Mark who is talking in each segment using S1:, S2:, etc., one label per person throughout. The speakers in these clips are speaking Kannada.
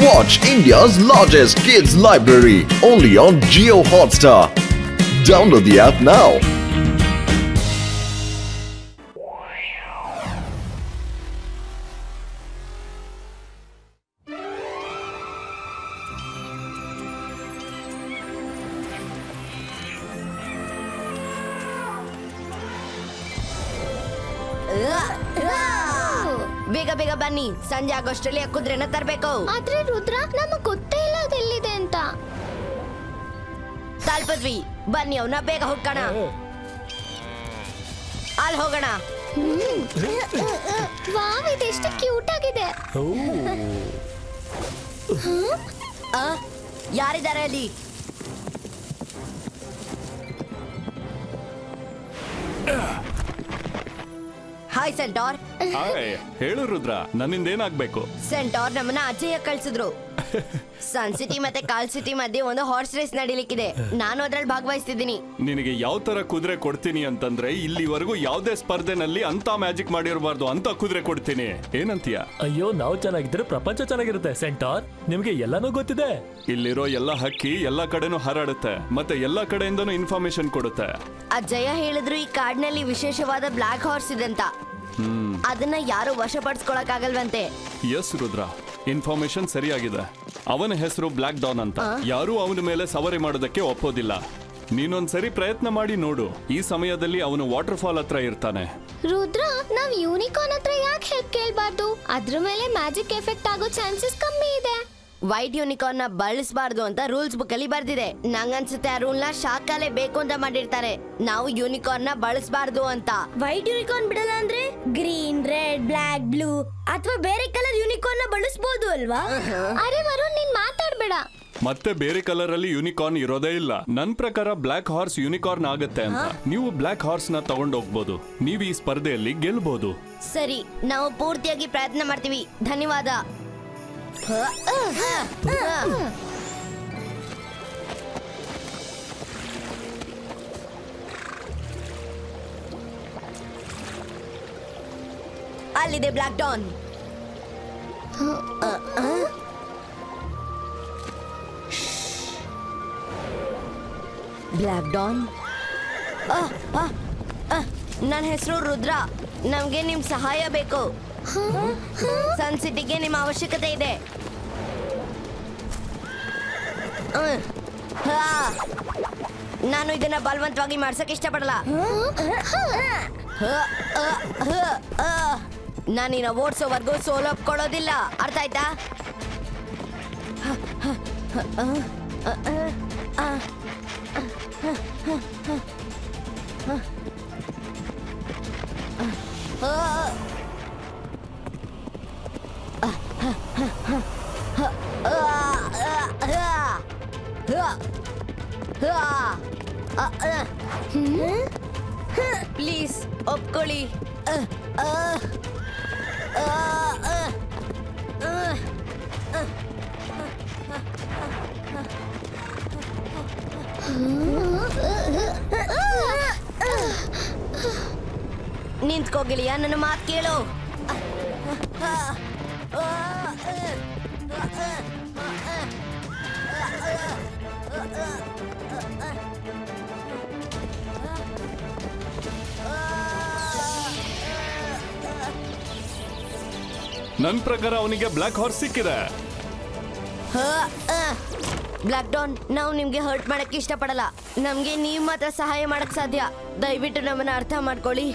S1: Watch India's largest kids library only on Jio Hotstar. Download the app now.
S2: ಬೇಗ ಬೇಗ ಬನ್ನಿ, ಸಂಜೆ ಆಗೋಷ್ಟರಲ್ಲಿ ಕುದುರೆನ ತರಬೇಕು.
S3: ಆದ್ರೆ ರುದ್ರ, ನಮಗ್ ಗೊತ್ತೇ ಇಲ್ಲ ಅದೆಲ್ಲಿದೆ ಅಂತ.
S2: ತಲುಪಿದ್ವಿ, ಬನ್ನಿ ಅವನ್ನ ಬೇಗ ಹುಡ್ಕೋಣ. ಅಲ್ಲಿ ಹೋಗೋಣ.
S3: ವಾವ್, ಇದೆಷ್ಟು ಕ್ಯೂಟ್ ಆಗಿದೆ.
S2: ಯಾರಿದ್ದಾರೆ ಅಲ್ಲಿ? ಹಾಯ್ ಸೆಂಟಾರ್.
S4: ಹಾಯ್, ಹೇಳು ರುದ್ರ, ನನ್ನಿಂದ ಏನಾಗ್ಬೇಕು?
S2: ಸೆಂಟಾರ್ ನಮ್ಮನ್ನ ಅಜಯ್ಯ ಕಳ್ಸಿದ್ರು. ಸನ್ ಸಿಟಿ ಮತ್ತೆ ಕಾಲ್ ಸಿಟಿ ಮಧ್ಯೆ ಒಂದು ಹಾರ್ಸ್ ರೇಸ್ ನಡೀಲಿಕ್ಕಿದೆ. ನಾನು ಅದ್ರಲ್ಲಿ ಭಾಗವಹಿಸ್ತಿದ್ದೀನಿ.
S4: ನಿನಗೆ ಯಾವ ತರ ಕುದುರೆ ಕೊಡ್ತೀನಿ ಅಂತಂದ್ರೆ, ಇಲ್ಲಿವರೆಗೂ ಯಾವ್ದೇ ಸ್ಪರ್ಧೆನಲ್ಲಿ ಅಂತ ಮ್ಯಾಜಿಕ್ ಮಾಡಿರಬಾರ್ದು ಅಂತ ಕುದುರೆ ಕೊಡ್ತೀನಿ. ಏನಂತೀಯ?
S5: ಅಯ್ಯೋ, ನಾವು ಚೆನ್ನಾಗಿದ್ರೆ ಪ್ರಪಂಚ ಚೆನ್ನಾಗಿರುತ್ತೆ ಸೆಂಟಾರ್. ನಿಮ್ಗೆ ಎಲ್ಲಾನು ಗೊತ್ತಿದೆ.
S4: ಇಲ್ಲಿರೋ ಎಲ್ಲ ಹಕ್ಕಿ ಎಲ್ಲಾ ಕಡೆನೂ ಹಾರಾಡುತ್ತೆ ಮತ್ತೆ ಎಲ್ಲಾ ಕಡೆಯಿಂದನೂ ಇನ್ಫಾರ್ಮೇಶನ್ ಕೊಡುತ್ತೆ.
S2: ಅಜಯ್ಯ ಹೇಳಿದ್ರು ಈ ಕಾಡಿನಲ್ಲಿ ವಿಶೇಷವಾದ ಬ್ಲಾಕ್ ಹಾರ್ಸ್ ಇದೆ ಅಂತ. ಅದನ್ನ ಯಾರು ವಶಪಡಿಸ್ಕೊಳಕ್ ಆಗಲ್ವಂತೆ.
S4: ಎಸ್ ರುದ್ರ, ಇನ್ಫಾರ್ಮೇಶನ್ ಸರಿಯಾಗಿದೆ. ಅವನ ಹೆಸರು ಬ್ಲಾಕ್ ಡಾನ್ ಅಂತ. ಯಾರೂ ಅವನ ಮೇಲೆ ಸವಾರಿ ಮಾಡೋದಕ್ಕೆ ಒಪ್ಪೋದಿಲ್ಲ. ನೀನೊಂದ್ಸರಿ ಪ್ರಯತ್ನ ಮಾಡಿ ನೋಡು. ಈ ಸಮಯದಲ್ಲಿ ಅವನು ವಾಟರ್ ಫಾಲ್ ಹತ್ರ ಇರ್ತಾನೆ.
S3: ರುದ್ರ, ನಾವ್ ಯೂನಿಕಾರ್ನ್ ಹತ್ರ ಯಾಕೆ ಹೆಲ್ಪ್ ಕೇಳ್ಬಾರ್ದು? ಅದ್ರ ಮೇಲೆ ಮ್ಯಾಜಿಕ್ ಎಫೆಕ್ಟ್ ಆಗೋ ಚಾನ್ಸಸ್ ಕಮ್ಮಿ ಇದೆ.
S2: ವೈಟ್ ಯೂನಿಕಾರ್ನ್ ನ ಬಳಸಬಾರ್ದು ಅಂತ ರೂಲ್ಸ್ ಬುಕ್ ಅಲ್ಲಿ ಬರ್ದಿದೆ. ನಂಗನ್ಸುತ್ತೆ ಆ ರೂಲ್ ನ ಶಾಖಾಲೆ ಬೇಕು ಅಂತ ಮಾಡಿರ್ತಾರೆ. ನಾವು ಯೂನಿಕಾರ್ನ್ ನ ಬಳಸಬಾರ್ದು ಅಂತ.
S6: ವೈಟ್ ಯೂನಿಕಾರ್ನ್ ಬಿಡಲ್ಲ ಅಂದ್ರೆ ಗ್ರೀನ್, ರೆಡ್, ಬ್ಲಾಕ್, ಬ್ಲೂ ಅಥವಾ ಬೇರೆ ಕಲರ್ ಯೂನಿಕಾರ್ನ್ ನ ಬಳಸಬಹುದು ಅಲ್ವಾ?
S3: ಅರೆ ವರುಣ್, ನೀನ್ ಮಾತಾಡ್ಬೇಡ.
S4: ಮತ್ತೆ ಬೇರೆ ಕಲರ್ ಅಲ್ಲಿ ಯೂನಿಕಾರ್ನ್ ಇರೋದೇ ಇಲ್ಲ. ನನ್ ಪ್ರಕಾರ ಬ್ಲಾಕ್ ಹಾರ್ಸ್ ಯೂನಿಕಾರ್ನ್ ಆಗತ್ತೆ ಅಂತ. ನೀವು ಬ್ಲಾಕ್ ಹಾರ್ಸ್ ನ ತಗೊಂಡೋಗ್ಬೋದು. ನೀವು ಈ ಸ್ಪರ್ಧೆಯಲ್ಲಿ ಗೆಲ್ಬಹುದು.
S2: ಸರಿ, ನಾವು ಪೂರ್ತಿಯಾಗಿ ಪ್ರಯತ್ನ ಮಾಡ್ತೀವಿ. ಧನ್ಯವಾದ. ಅಲ್ಲಿದೆ ಬ್ಲಾಕ್ ಡಾನ್. ಬ್ಲಾಕ್ ಡಾನ್, ನನ್ನ ಹೆಸರು ರುದ್ರ. ನಮ್ಗೆ ನಿಮ್ ಸಹಾಯ ಬೇಕು. ಸನ್ ಸಿಟಿಗೆ ನಿಮ್ಮ ಅವಶ್ಯಕತೆ ಇದೆ. ನಾನು ಇದನ್ನ ಬಲವಂತವಾಗಿ ಮಾಡ್ಸಕ್ ಇಷ್ಟಪಡಲ್ಲ. ನಾನಿನ್ನ ಓಡಿಸೋವರೆಗೂ ಸೋಲೊಪ್ಕೊಳ್ಳೋದಿಲ್ಲ. ಅರ್ಥ ಆಯ್ತಾ? ಪ್ಲೀಸ್ ಒಪ್ಕೊಳ್ಳಿ. ನಿಂತ್ಕೋಗಿಳಿಯ, ನನ್ನ ಮಾತು ಕೇಳು.
S4: ನನ್ ಪ್ರಕಾರ ಅವನಿಗೆ ಬ್ಲಾಕ್ ಹಾರ್ಸ್ ಸಿಕ್ಕಿದೆ.
S2: ಬ್ಲಾಕ್ ಡಾನ್, ನಾವು ನಿಮ್ಗೆ ಹರ್ಟ್ ಮಾಡಕ್ ಇಷ್ಟಪಡಲ್ಲ. ನಮ್ಗೆ ನೀವ್ ಮಾತ್ರ ಸಹಾಯ ಮಾಡಕ್ ಸಾಧ್ಯ. ದಯವಿಟ್ಟು ನಮ್ಮನ್ನ ಅರ್ಥ ಮಾಡ್ಕೊಳ್ಳಿ.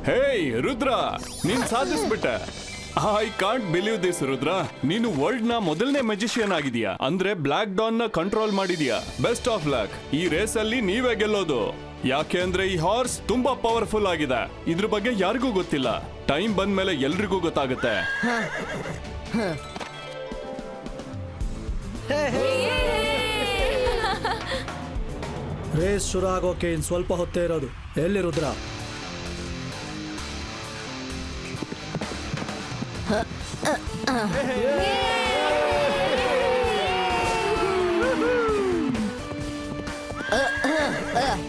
S4: ಹೇಯ್ ರುದ್ರ, ನೀನ್ ಸಾಧಿಸ್ಬಿಟ್ಟೆ. I can't believe this Rudra. ನೀನು ವರ್ಲ್ಡ್ ನ ಮೊದಲನೇ ಮ್ಯಾಜಿಷಿಯನ್ ಆಗಿದೀಯಾ. ಅಂದ್ರೆ ಬ್ಲಾಕ್ ಡಾನ್ ನ ಕಂಟ್ರೋಲ್ ಮಾಡಿದೀಯಾ. Best of luck. ಈ ರೇಸ್ ಅಲ್ಲಿ ನೀವೇ ಗೆಲ್ಲೋದು. ಯಾಕೆ ಅಂದ್ರೆ ಈ ಹಾರ್ಸ್ ತುಂಬಾ ಪವರ್ಫುಲ್ ಆಗಿದೆ. ಇದ್ರ ಬಗ್ಗೆ ಯಾರಿಗೂ ಗೊತ್ತಿಲ್ಲ. ಟೈಮ್ ಬಂದ್ಮೇಲೆ ಎಲ್ರಿಗೂ ಗೊತ್ತಾಗುತ್ತೆ.
S7: ರೇಸ್ ಶುರು ಆಗೋಕೆ ಇನ್ ಸ್ವಲ್ಪ ಹೊತ್ತೇ ಇರೋದು. ಎಲ್ಲಿ ರುದ್ರ?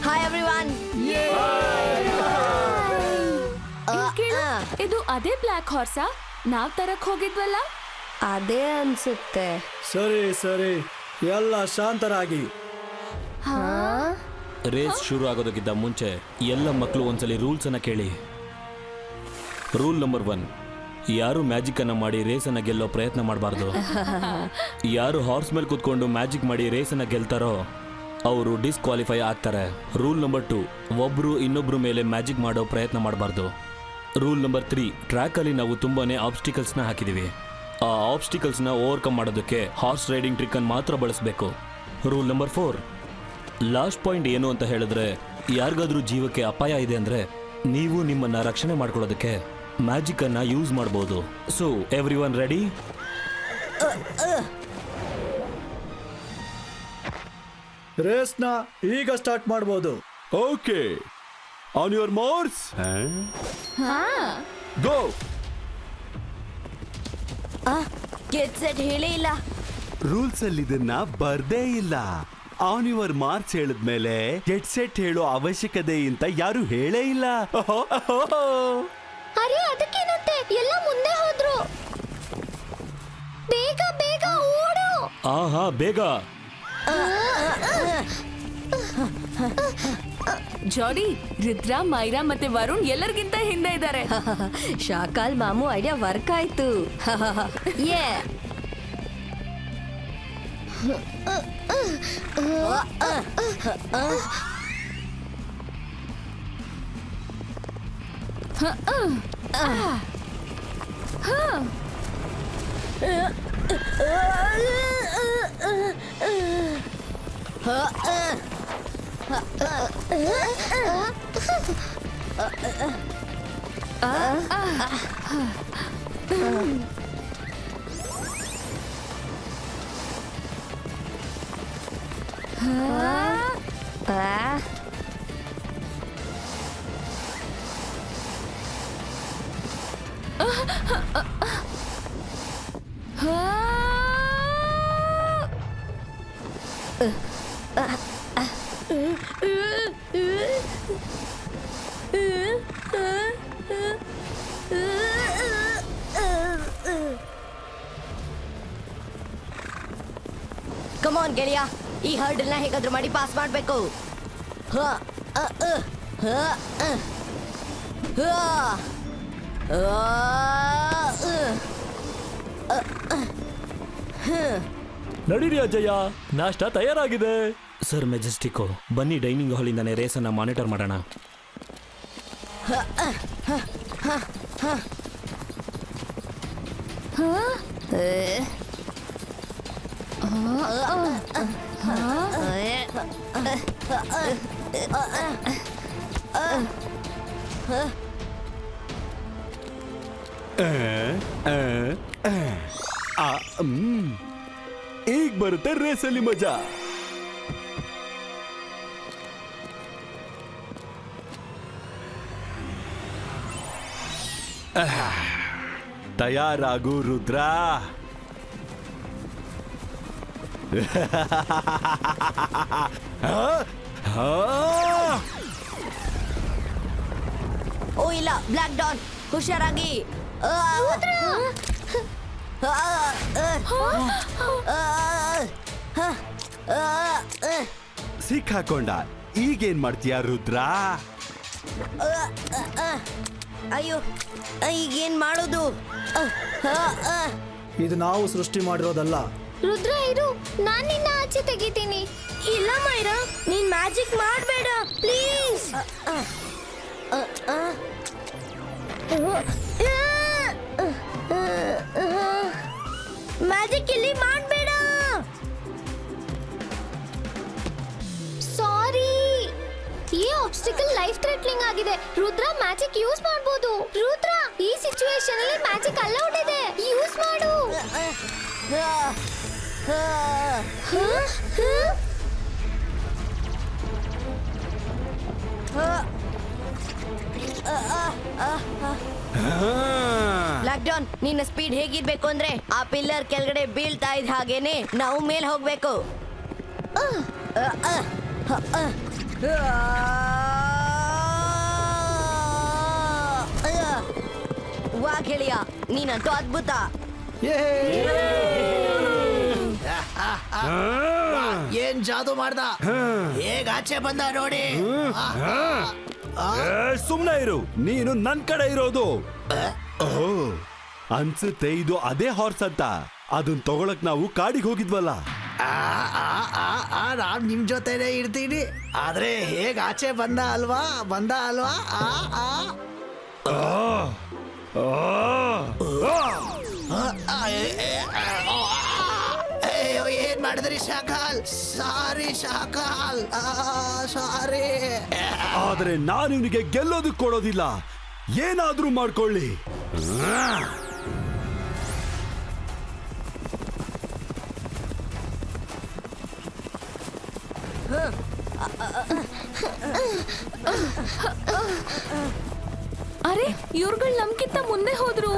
S2: Hi everyone.
S6: ಇದು ಅದೇ ಬ್ಲಾಕ್ ಹಾರ್ಸಾ ನಾವ್ ತರಕ್ ಹೋಗಿದ್ವಲ್ಲ?
S2: ಅದೇ ಅನ್ಸುತ್ತೆ.
S7: ಸರಿ ಸರಿ ಎಲ್ಲ ಶಾಂತರಾಗಿ.
S8: ರೇಸ್ ಶುರು ಆಗೋದಕ್ಕಿಂತ ಮುಂಚೆ ಎಲ್ಲ ಮಕ್ಕಳು ಒಂದ್ಸಲಿ ರೂಲ್ಸ್ ಅನ್ನ ಕೇಳಿ. ರೂಲ್ ನಂಬರ್ 1, ಯಾರು ಮ್ಯಾಜಿಕ್ ಅನ್ನ ಮಾಡಿ ರೇಸ್ ಅನ್ನ ಗೆಲ್ಲೋ ಪ್ರಯತ್ನ ಮಾಡಬಾರ್ದು. ಯಾರು ಹಾರ್ಸ್ ಮೇಲೆ ಕೂತ್ಕೊಂಡು ಮ್ಯಾಜಿಕ್ ಮಾಡಿ ರೇಸ್ ಅನ್ನ ಗೆಲ್ತಾರೋ ಅವರು ಡಿಸ್ಕ್ವಾಲಿಫೈ ಆಗ್ತಾರೆ. ರೂಲ್ ನಂಬರ್ 2, ಒಬ್ರು ಇನ್ನೊಬ್ರು ಮೇಲೆ ಮ್ಯಾಜಿಕ್ ಮಾಡೋ ಪ್ರಯತ್ನ ಮಾಡಬಾರ್ದು. ರೂಲ್ ನಂಬರ್ 3, ಟ್ರ್ಯಾಕ್ ಅಲ್ಲಿ ನಾವು ತುಂಬಾನೇ ಆಬ್ಸ್ಟಿಕಲ್ಸ್ನ ಹಾಕಿದೀವಿ. ಆ ಆಬ್ಸ್ಟಿಕಲ್ಸ್ನ ಓವರ್ಕಮ್ ಮಾಡೋದಕ್ಕೆ ಹಾರ್ಸ್ ರೈಡಿಂಗ್ ಟ್ರಿಕ್ ಅನ್ನು ಮಾತ್ರ ಬಳಸಬೇಕು. ರೂಲ್ ನಂಬರ್ 4, ಲಾಸ್ಟ್ ಪಾಯಿಂಟ್ ಏನು ಅಂತ ಹೇಳಿದ್ರೆ, ಯಾರಿಗಾದ್ರೂ ಜೀವಕ್ಕೆ ಅಪಾಯ ಇದೆ ಅಂದ್ರೆ ನೀವು ನಿಮ್ಮನ್ನ ರಕ್ಷಣೆ ಮಾಡ್ಕೊಳ್ಳೋದಕ್ಕೆ ಮ್ಯಾಜಿಕ್ ಅನ್ನ ಯೂಸ್ ಮಾಡಬಹುದು. So everyone ready?
S7: ರೇಸ್ನ ಈಗ ಸ್ಟಾರ್ಟ್ ಮಾಡ್ಬೋದು.
S4: Okay, on your marks go.
S2: Get set ಹೇಳೇ ಇಲ್ಲ.
S9: ರೂಲ್ಸ್ ಅಲ್ಲಿ ಇದನ್ನ ಬರ್ದೇ ಇಲ್ಲ. ಆನ್ ಯುವರ್ ಮಾರ್ಕ್ಸ್ ಹೇಳಿದ್ಮೇಲೆ ಗೆಟ್ ಸೆಟ್ ಹೇಳೋ ಅವಶ್ಯಕತೆ ಅಂತ ಯಾರು ಹೇಳೇ ಇಲ್ಲ.
S3: ಅರೆ ಅದಕ್ಕೇನಂತೆ, ಎಲ್ಲ ಮುಂದೆ ಹೋದ್ರು. ಬೇಗ ಬೇಗ ಓಡು.
S8: ಆಹಾ, ಬೇಗ.
S10: ಜಾಡಿ, ರುದ್ರ, ಮೈರಾ ಮತ್ತೆ ವರುಣ್ ಎಲ್ಲರಿಗಿಂತ ಹಿಂದೆ ಇದ್ದಾರೆ.
S2: ಶಾಕಾಲ್ ಮಾಮು ಐಡಿಯಾ ವರ್ಕ್ ಆಯ್ತು. ಯೇ ಕಮಾನ್ ಗೆಳೆಯ, ಈ ಹರ್ಡಲ್ನ ಹೇಗಾದ್ರೂ ಮಾಡಿ ಪಾಸ್ ಮಾಡಬೇಕು.
S5: ನಡೀರಿ ಅಜಯ್ಯ, ನಾಷ್ಟ ತಯಾರಾಗಿದೆ.
S8: ಸರ್ ಮೆಜೆಸ್ಟಿಕೋ, ಬನ್ನಿ ಡೈನಿಂಗ್ ಹಾಲಿಂದಾನೆ ರೇಸ್ ಅನ್ನ ಮಾನಿಟರ್ ಮಾಡೋಣ.
S9: ಈಗ ಬರುತ್ತೆ ರೇಸಲ್ಲಿ ಮಜಾ. ತಯಾರಾಗು ರುದ್ರ.
S2: ಓ ಇಲ್ಲ, ಬ್ಲ್ಯಾಕ್ ಡಾನ್, ಹುಷಾರಾಗಿ.
S9: ಸಿಕ್ಕಾಕೊಂಡ. ಈಗೇನ್ ಮಾಡ್ತೀಯ ರುದ್ರ?
S2: ಅಯ್ಯೋ, ಈಗೇನ್ ಮಾಡೋದು?
S7: ಇದು ನಾವು ಸೃಷ್ಟಿ ಮಾಡಿರೋದಲ್ಲ.
S3: ರುದ್ರ ಇರು, ನಾನ್ ನಿನ್ನ ಆಚೆ ತೆಗಿತೀನಿ.
S6: ಇಲ್ಲ ಮೈರಾ, ನೀನ್ ಮ್ಯಾಜಿಕ್ ಮಾಡಬೇಡ ಪ್ಲೀಸ್. ಮ್ಯಾಜಿಕ್ ಇಲ್ಲಿ ಮಾಡಬೇಡ.
S3: ಸಾರಿ, ಈ ಆಬ್ಸ್ಟಿಕಲ್ ಲೈಫ್ ಥ್ರೆಟ್ನಿಂಗ್ ಆಗಿದೆ. ರುದ್ರ ಮ್ಯಾಜಿಕ್ ಯೂಸ್ ಮಾಡಬಹುದು. ರುದ್ರ, ಈ ಸಿಚುವೇಶನ್ ಅಲ್ಲಿ ಮ್ಯಾಜಿಕ್ ಅಲೌಡ್ ಇದೆ, ಯೂಸ್ ಮಾಡು.
S2: ಬ್ಲ್ಯಾಕ್ ಡಾನ್, ನಿನ್ನ ಸ್ಪೀಡ್ ಹೇಗಿರ್ಬೇಕು ಅಂದ್ರೆ ಆ ಪಿಲ್ಲರ್ ಕೆಳಗಡೆ ಬೀಳ್ತಾ ಇದ್ದ ಹಾಗೇನೆ ನಾವು ಮೇಲ್ ಹೋಗ್ಬೇಕು. ವಾ ಗೆಳೆಯ, ನೀನಂತೂ ಅದ್ಭುತ.
S7: ಏನ್ ಜಾದು ಮಾಡ್ದ ಹೇಗ ಆಚೆ ಬಂದ ನೋಡಿ.
S9: ಸುಮ್ನೆ ಇರು, ನೀನು ನನ್ ಕಡೆ ಇರೋದು. ಅನ್ಸುತ್ತೆ ಇದು ಅದೇ ಹಾರ್ಸ್ ಅಂತ. ಅದನ್ ತಗೊಳಕ್ ನಾವು ಕಾಡಿಗೆ ಹೋಗಿದ್ವಲ್ಲ.
S7: ನಾನ್ ನಿಮ್ ಜೊತೆನೆ ಇರ್ತೀನಿ, ಆದ್ರೆ ಹೇಗ ಆಚೆ ಬಂದ ಅಲ್ವಾ. ಅಯ್ಯೋ, ಏನ್ ಮಾಡಿದ್ರಿ ಶಾಕಾಲ್? ಸಾರಿ ಶಾಕಾಲ್, ಸಾರಿ.
S9: ಆದ್ರೆ ನಾನು ಇವನಿಗೆ ಗೆಲ್ಲೋದಕ್ಕೆ ಕೊಡೋದಿಲ್ಲ. ಏನಾದ್ರೂ ಮಾಡ್ಕೊಳ್ಳಿ.
S10: ಅರೆ ಇವ್ರುಗಳು ನಮ್ಗಿಂತ ಮುಂದೆ ಹೋದ್ರು.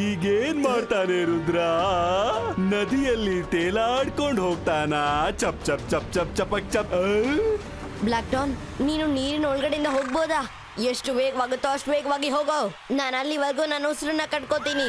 S9: ಈಗೇನ್ ಮಾಡ್ತಾನೆ ರುದ್ರ? ನದಿಯಲ್ಲಿ ತೇಲಾಡ್ಕೊಂಡು ಹೋಗ್ತಾನ. ಚಪ್ ಚಪ್ ಚಪ್ ಚಪ್ ಚಪಕ್ ಚಪ್.
S2: ಬ್ಲಾಕ್ ಡಾನ್, ನೀನು ನೀರಿನ ಒಳಗಡೆಯಿಂದ ಹೋಗ್ಬೋದಾ? ಎಷ್ಟು ವೇಗವಾಗುತ್ತೋ ಅಷ್ಟು ವೇಗವಾಗಿ ಹೋಗೋ. ನಾನು ಅಲ್ಲಿವರೆಗೂ ನನ್ನ ಉಸಿರನ್ನ ಕಟ್ಕೋತೀನಿ.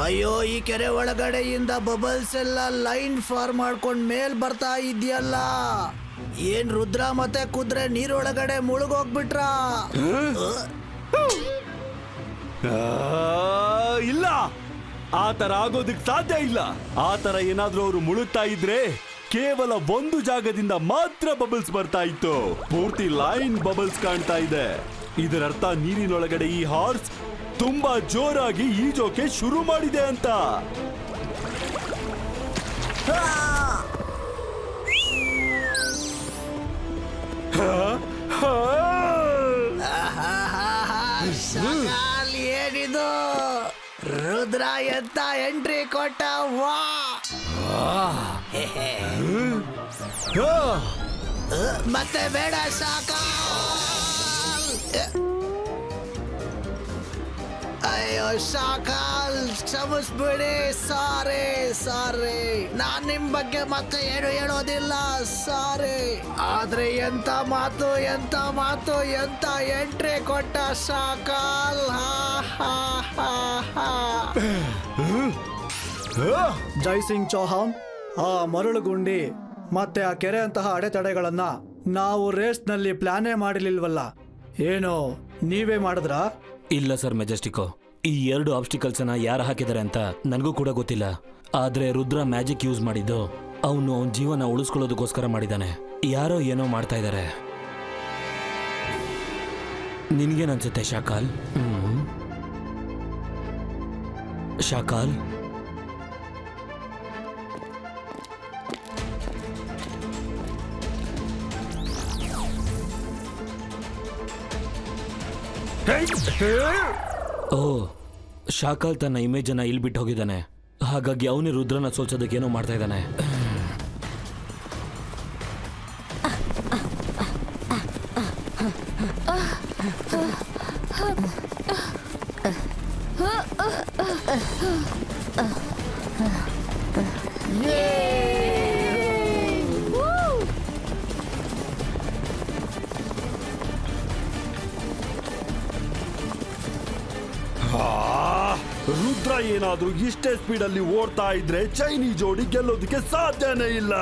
S7: ಅಯ್ಯೋ, ಈ ಕೆರೆ ಒಳಗಡೆಯಿಂದ ಬಬಲ್ಸ್ ಎಲ್ಲ ಲೈನ್ ಫಾರ್ಮ್ ಮಾಡ್ಕೊಂಡ್ ಮೇಲ್ ಬರ್ತಾ ಇದೆಯಲ್ಲ. ಏನ್ ರುದ್ರ ಮತ್ತೆ ಕುದ್ರೆ ನೀರೊಳಗಡೆ ಮುಳುಗೋಗ್ಬಿಟ್ರ?
S9: ಇಲ್ಲ, ಆ ತರ ಆಗೋದಕ್ ಸಾಧ್ಯ ಇಲ್ಲ. ಆ ತರ ಏನಾದ್ರೂ ಅವರು ಮುಳುಗ್ತಾ ಇದ್ರೆ ಕೇವಲ ಒಂದು ಜಾಗದಿಂದ ಮಾತ್ರ ಬಬಲ್ಸ್ ಬರ್ತಾ ಇತ್ತು. ಪೂರ್ತಿ ಲೈನ್ ಬಬಲ್ಸ್ ಕಾಣ್ತಾ ಇದೆ. ಇದರರ್ಥ ನೀರಿನೊಳಗಡೆ ಈ ಹಾರ್ಸ್ ತುಂಬಾ ಜೋರಾಗಿ ಈಜೋಕೆ ಶುರು ಮಾಡಿದೆ ಅಂತ.
S7: ಶಾಕಾಲ್, ಏನಿದು? ರುದ್ರ ಎಂತ ಎಂಟ್ರಿ ಕೊಟ್ಟ! ವಾ, ಮತ್ತೆ ಬೇಡ ಶಾಕಾಲ್. ಅಯ್ಯೋ ಶಾಕಾಲ್, ಕ್ಷಮಿಸ್ಬಿಡಿ. ಸಾರಿ, ನಾನ್ ನಿಮ್ ಬಗ್ಗೆ ಮತ್ತೆ ಏನು ಹೇಳೋದಿಲ್ಲ. ಸಾರಿ. ಆದ್ರೆ ಎಂತ ಮಾತು ಎಂತ ಎಂಟ್ರಿ ಕೊಟ್ಟ ಶಾಕಾಲ್. ಜೈ ಸಿಂಗ್ ಚೌಹಾನ್, ಆ ಮರಳುಗುಂಡಿ ಮತ್ತೆ ಆ ಕೆರೆ ಅಂತಹ ಅಡೆತಡೆಗಳನ್ನ ನಾವು ರೇಸ್ನಲ್ಲಿ ಪ್ಲಾನೇ ಮಾಡಿರ್ಲಿಲ್ವಲ್ಲ. ಏನು ನೀವೇ ಮಾಡಿದ್ರಾ?
S8: ಇಲ್ಲ ಸರ್ ಮೆಜೆಸ್ಟಿಕೋ, ಈ 2 ಆಬ್ಸ್ಟಿಕಲ್ಸ್ ಅನ್ನ ಯಾರು ಹಾಕಿದ್ದಾರೆ ಅಂತ ನನಗೂ ಕೂಡ ಗೊತ್ತಿಲ್ಲ. ಆದ್ರೆ ರುದ್ರ ಮ್ಯಾಜಿಕ್ ಯೂಸ್ ಮಾಡಿದ್ದು ಅವನು ಅವನ ಜೀವನ ಉಳಿಸ್ಕೊಳ್ಳೋದಕ್ಕೋಸ್ಕರ ಮಾಡಿದ್ದಾನೆ. ಯಾರೋ ಏನೋ ಮಾಡ್ತಾ ಇದ್ದಾರೆ. ನಿನ್ಗೇನನ್ಸುತ್ತೆ ಶಾಕಾಲ್? ಶಾಕಾಲ್, ಓ, ಶಾಕಾಲ್ ತನ್ನ ಇಮೇಜ್ ಅನ್ನ ಇಲ್ಲಿ ಬಿಟ್ಟು ಹೋಗಿದ್ದಾನೆ. ಹಾಗಾಗಿ ಅವನೇ ರುದ್ರನ ಸೋಲ್ಸೋದಕ್ಕೆ ಏನೋ ಮಾಡ್ತಾ ಇದ್ದಾನೆ.
S9: ರುದ್ರ ಏನಾದ್ರೂ ಇಷ್ಟೇ ಸ್ಪೀಡ್ ಅಲ್ಲಿ ಓಡ್ತಾ ಇದ್ರೆ ಚೈನೀಸ್ ಜೋಡಿ ಗೆಲ್ಲೋದಕ್ಕೆ ಸಾಧ್ಯನೇ ಇಲ್ಲ.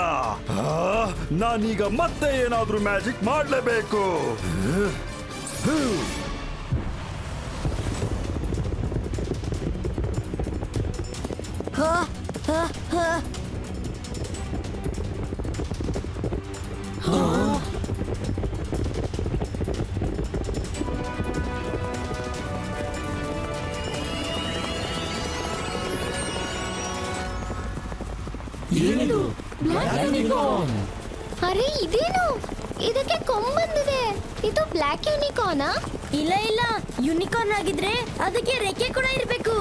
S9: ನಾನೀಗ ಮತ್ತೆ ಏನಾದ್ರೂ ಮ್ಯಾಜಿಕ್ ಮಾಡಲೇಬೇಕು.
S3: ಅರೆ ಇದೇನು, ಇದಕ್ಕೆ ಕೊಂಬಂದಿದೆ. ಇದು ಬ್ಲ್ಯಾಕ್ ಯೂನಿಕಾರ್ನಾ?
S6: ಇಲ್ಲ ಇಲ್ಲ, ಯೂನಿಕಾರ್ನ್ ಆಗಿದ್ರೆ ಅದಕ್ಕೆ ರೆಕ್ಕೆ ಕೂಡ ಇರಬೇಕು.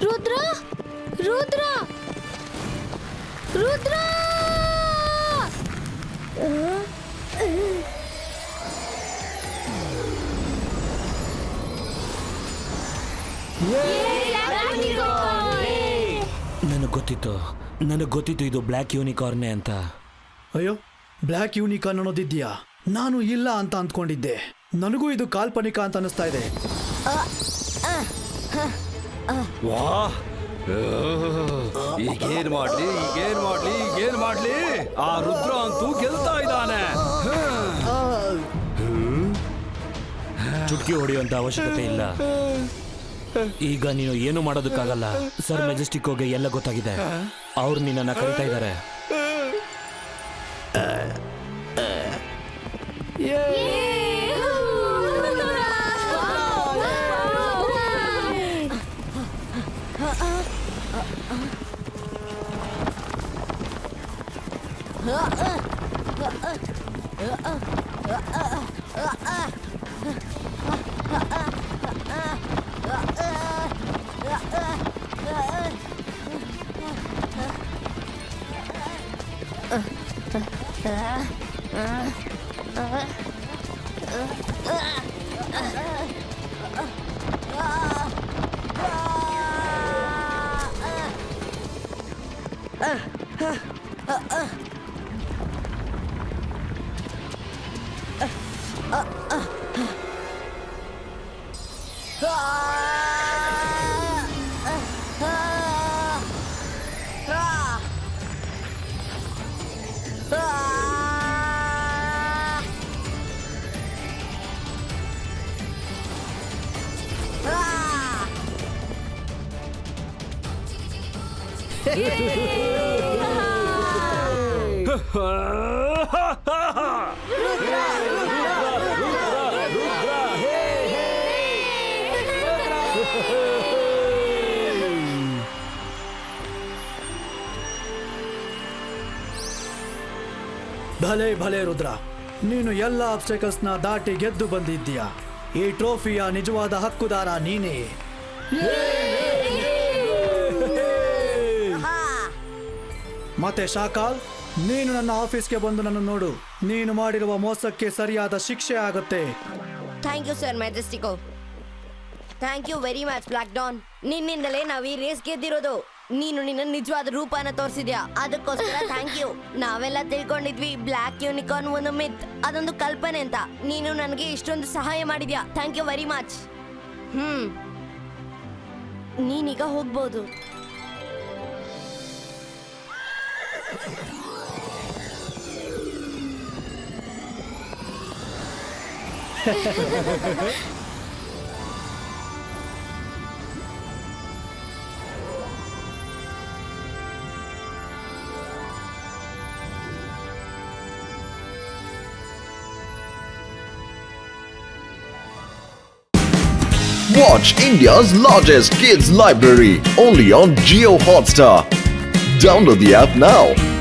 S3: ರುದ್ರ, ರುದ್ರ, ರುದ್ರ, ರುದ್ರ!
S8: ನನಗೆ ಗೊತ್ತಿತ್ತು ಇದು ಬ್ಲ್ಯಾಕ್ ಯೂನಿಕಾರ್ನೆ ಅಂತ.
S7: ಅಯ್ಯೋ, ಬ್ಲ್ಯಾಕ್ ಯೂನಿಕಾರ್ನ್ ಅನ್ನೋದಿದ್ಯಾ? ನಾನು ಇಲ್ಲ ಅಂತ ಅಂದ್ಕೊಂಡಿದ್ದೆ. ನನಗೂ ಇದು ಕಾಲ್ಪನಿಕ ಅಂತ ಅನಿಸ್ತಾ ಇದೆ.
S9: ವಾಹ್, ಈಗೇನ್ ಮಾಡ್ಲಿ ಆ ರುದ್ರ ಅಂತೂ ಗೆಲ್ತಾ ಇದ್ದಾನೆ.
S8: ಚುಟ್ಕಿ ಹೊಡೆಯುವಂತ ಅವಶ್ಯಕತೆ ಇಲ್ಲ. ಈಗ ನೀನು ಏನು ಮಾಡೋದಕ್ಕಾಗಲ್ಲ. ಸರ್ ಮೆಜೆಸ್ಟಿಕ್ಗೆ ಎಲ್ಲ ಗೊತ್ತಾಗಿದೆ. ಅವ್ರು ನಿನ್ನನ್ನು ಕರೀತಾ ಇದ್ದಾರೆ.
S7: ಭಲೆ ಭಲೆ ರುದ್ರ, ನೀನು ಎಲ್ಲ ಆಬ್ಸ್ಟಕಲ್ಸ್ನ ದಾಟಿ ಗೆದ್ದು ಬಂದಿದ್ದೀಯಾ. ಈ ಟ್ರೋಫಿಯ ನಿಜವಾದ ಹಕ್ಕುದಾರ ನೀನೇ. ಮತ್ತೆ ಶಾಕಾಲ್, ನೀನು ನನ್ನ ಆಫೀಸ್ಗೆ ಬಂದು ನನ್ನ ನೋಡು. ನೀನು ಮಾಡಿರುವ ಮೋಸಕ್ಕೆ ಸರಿಯಾದ ಶಿಕ್ಷೆ ಆಗುತ್ತೆ.
S2: ಥ್ಯಾಂಕ್ ಯು ಸರ್ ಮೆಜೆಸ್ಟಿಕೋ. Thank you very much black don. ನಿನ್ನಿಂದಲೇ ನಾವು ಈ ರೇಸ್ ಗೆದ್ದಿರೋದು. ನೀನು ನಿನ್ನ ನಿಜವಾದ ರೂಪನ ತೋರಿಸಿದ್ಯಾ, ಅದಕ್ಕೋಸ್ಕರ ಥ್ಯಾಂಕ್ ಯು. ನಾವೆಲ್ಲ ತಿಳ್ಕೊಂಡಿದ್ವಿ ಬ್ಲ್ಯಾಕ್ ಯೂನಿಕಾರ್ನ್ ಒಂದು ಮಿತ್, ಅದೊಂದು ಕಲ್ಪನೆ ಅಂತ. ನೀನು ನನಗೆ ಇಷ್ಟೊಂದು ಸಹಾಯ ಮಾಡಿದ್ಯಾ. Thank you very much. ನೀನೀಗ ಹೋಗ್ಬೋದು.
S1: Watch India's largest kids library only on Jio Hotstar. Download the app now.